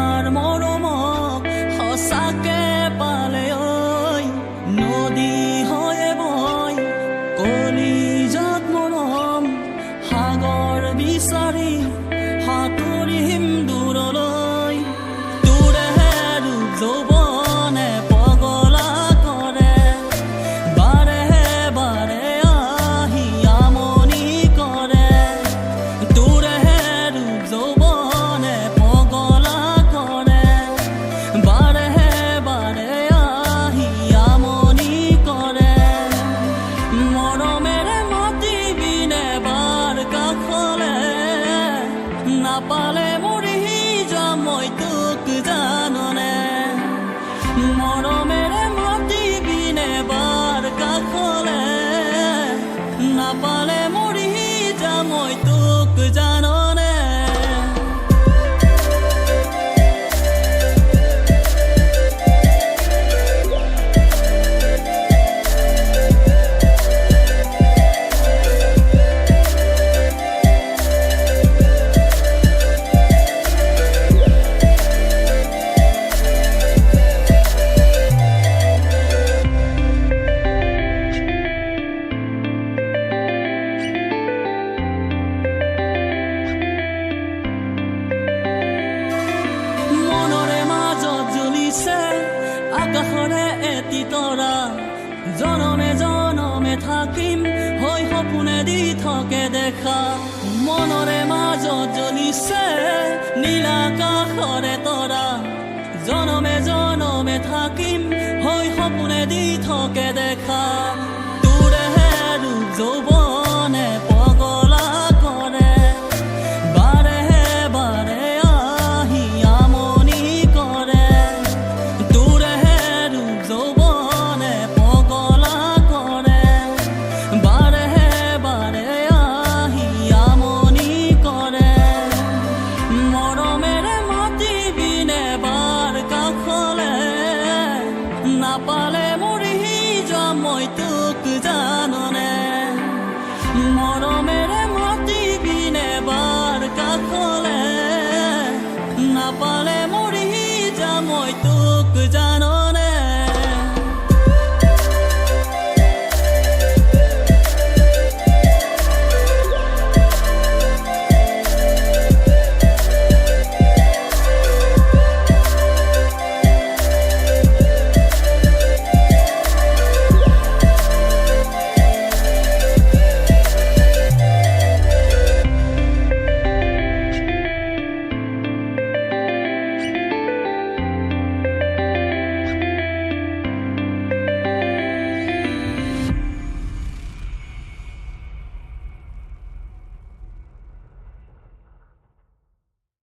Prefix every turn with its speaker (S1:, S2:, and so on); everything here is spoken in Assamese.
S1: তোমাৰ মৰমক সঁচাকে পালে ঐ নদী হৈ বৈ কলিজাত মৰম সাগৰ বিচাৰি সাঁতুৰিম দূৰলৈ তোৰে ৰূপ যৌৱনে পগলা কৰে বাৰে বাৰে আহি আমনি কৰে তোৰে ৰূপ যৌৱনে পগলা কৰে বাৰে বাৰে আহি আমনি কৰে মৰমেৰে মাতিবিনে বাৰ কাষলে নাপালে মৰি যাম মই তোক জাননে মৰমেৰে মাতিবিনে বাৰ কাষলে নাপালে মৰি যাম মই তোক জাননে আকাশৰে এটি তৰা জনমে জনমে থাকিম হৈ সপোনে দি থাকে দেখা মনৰে মাজত জ্বলিছে নীল আকাশৰে তৰা জনমে জনমে থাকিম হৈ সপোনে দি থাকে দেখা তোৰে ৰূপ যৌৱনে পগলা কৰে বাৰে বাৰে আহি আমনি কৰে তোৰে ৰূপ যৌৱনে পগলা কৰে বাৰে বাৰে আহি আমনি কৰে মৰমেৰে মাতিবিনে বাৰ কাষলে নাপালে মৰি যাম মই তোক জাননে মৰমেৰে মাতিবিনে বাৰ কাষলে নাপালে মৰি যাম মই তোক জাননে